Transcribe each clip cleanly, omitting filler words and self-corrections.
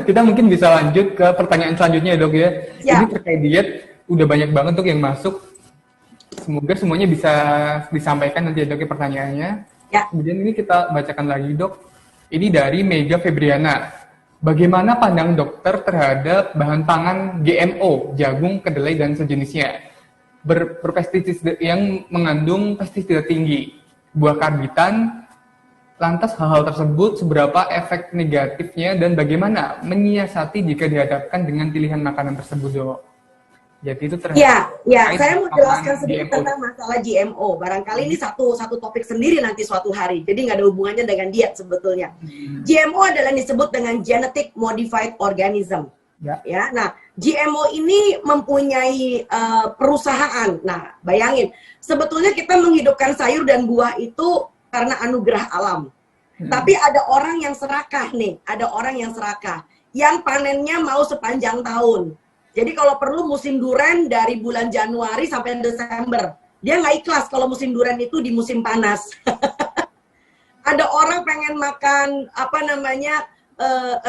Kita mungkin bisa lanjut ke pertanyaan selanjutnya ya dok ya. Ini Ya, terkait diet, udah banyak banget dok yang masuk. Semoga semuanya bisa disampaikan nanti ya dok ya pertanyaannya. ya. Kemudian ini kita bacakan lagi dok. Ini dari Mega Febriana. Bagaimana pandangan dokter terhadap bahan pangan GMO, jagung, kedelai, dan sejenisnya? Berpestisida yang mengandung pestisida tinggi, buah karbitan. Lantas hal-hal tersebut seberapa efek negatifnya dan bagaimana menyiasati jika dihadapkan dengan pilihan makanan tersebut dok? Jadi itu Ya, ya, terkait saya mau jelaskan sedikit GMO. tentang masalah GMO. Barangkali ini satu topik sendiri nanti suatu hari. Jadi nggak ada hubungannya dengan diet sebetulnya. GMO adalah yang disebut dengan Genetic Modified Organism. Ya. Ya, nah GMO ini mempunyai perusahaan. Nah, bayangin, sebetulnya kita menghidupkan sayur dan buah itu karena anugerah alam. Tapi ada orang yang serakah nih, ada orang yang serakah, yang panennya mau sepanjang tahun. Jadi kalau perlu musim durian dari bulan Januari sampai Desember. Dia nggak ikhlas kalau musim durian itu di musim panas. Ada orang pengen makan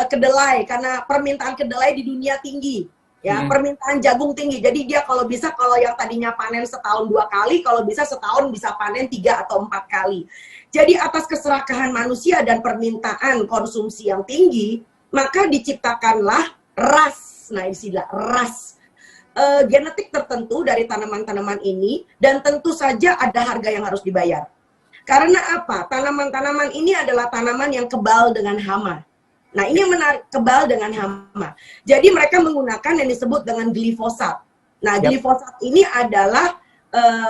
kedelai karena permintaan kedelai di dunia tinggi. Ya, permintaan jagung tinggi. Jadi dia kalau bisa, kalau yang tadinya panen setahun 2 kali, kalau bisa setahun bisa panen 3 atau 4 kali. Jadi atas keserakahan manusia dan permintaan konsumsi yang tinggi, maka diciptakanlah ras. Nah, istilah ras. Genetik tertentu dari tanaman-tanaman ini, dan tentu saja ada harga yang harus dibayar. Karena apa? Tanaman-tanaman ini adalah tanaman yang kebal dengan hama. Nah, ini yang menarik, kebal dengan hama. Jadi mereka menggunakan yang disebut dengan glifosat. Nah, glifosat ini adalah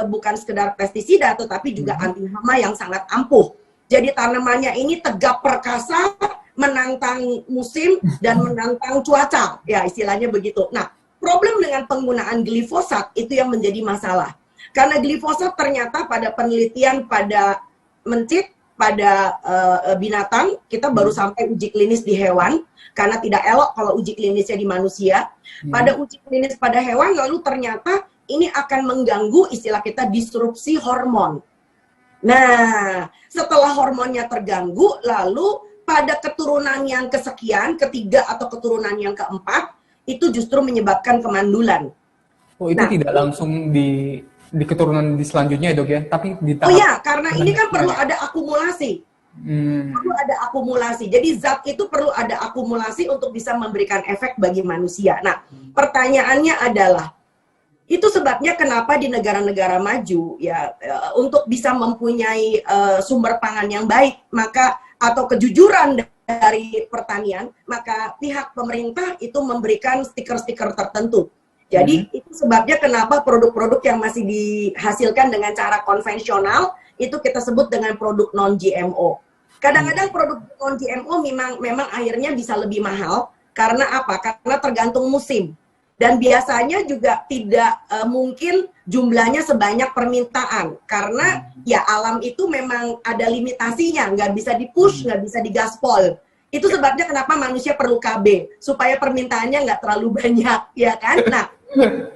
bukan sekedar pestisida, tetapi juga anti hama yang sangat ampuh. Jadi tanamannya ini tegap perkasa, menantang musim dan menantang cuaca. Ya, istilahnya begitu. Nah, problem dengan penggunaan glifosat itu yang menjadi masalah. Karena glifosat ternyata pada penelitian pada mencit, pada binatang, kita baru sampai uji klinis di hewan, karena tidak elok kalau uji klinisnya di manusia. Pada uji klinis pada hewan, lalu ternyata ini akan mengganggu istilah kita disrupsi hormon. Nah, setelah hormonnya terganggu, lalu pada keturunan yang kesekian, ketiga atau keturunan yang keempat, itu justru menyebabkan kemandulan. Oh, itu tidak langsung di keturunan di selanjutnya ya dok ya, tapi di tahap. Oh ya, karena ini kan perlu ada akumulasi. Perlu ada akumulasi. Jadi zat itu perlu ada akumulasi untuk bisa memberikan efek bagi manusia. Nah, pertanyaannya adalah, itu sebabnya kenapa di negara-negara maju ya untuk bisa mempunyai sumber pangan yang baik, maka atau kejujuran dari pertanian, maka pihak pemerintah itu memberikan stiker-stiker tertentu. Jadi itu sebabnya kenapa produk-produk yang masih dihasilkan dengan cara konvensional itu kita sebut dengan produk non-GMO. Kadang-kadang produk non-GMO memang akhirnya bisa lebih mahal. Karena apa? Karena tergantung musim. Dan biasanya juga tidak mungkin jumlahnya sebanyak permintaan. Karena ya alam itu memang ada limitasinya. Nggak bisa di-push, nggak bisa digaspol. Itu sebabnya kenapa manusia perlu KB. Supaya permintaannya nggak terlalu banyak. Ya kan? Nah,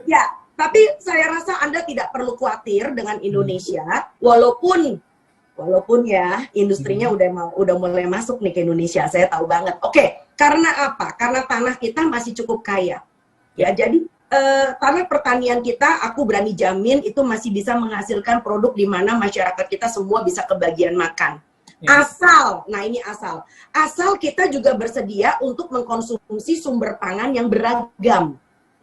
ya, tapi saya rasa Anda tidak perlu khawatir dengan Indonesia, walaupun ya industrinya udah mulai masuk nih ke Indonesia, saya tahu banget. Oke, karena apa? Karena tanah kita masih cukup kaya. Ya, jadi tanah pertanian kita, aku berani jamin itu masih bisa menghasilkan produk di mana masyarakat kita semua bisa kebagian makan. Asal, nah ini asal kita juga bersedia untuk mengkonsumsi sumber pangan yang beragam.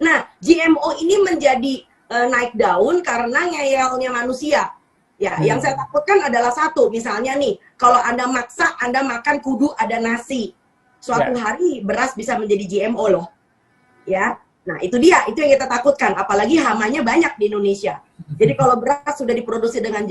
Nah, GMO ini menjadi naik daun karena ngeyelnya manusia. Ya, yang saya takutkan adalah satu, misalnya nih, kalau Anda maksa, Anda makan kudu ada nasi. Suatu hari beras bisa menjadi GMO loh. Ya, nah itu dia, itu yang kita takutkan. Apalagi hamanya banyak di Indonesia. Jadi kalau beras sudah diproduksi dengan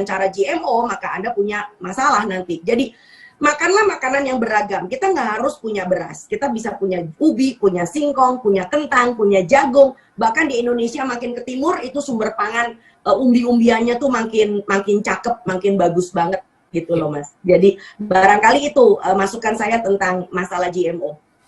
cara GMO, maka Anda punya masalah nanti. Jadi makanlah makanan yang beragam. Kita nggak harus punya beras. Kita bisa punya ubi, punya singkong, punya kentang, punya jagung. Bahkan di Indonesia makin ke timur itu sumber pangan umbi-umbiannya tuh makin cakep, makin bagus banget gitu loh Mas. Jadi barangkali itu masukan saya tentang masalah GMO.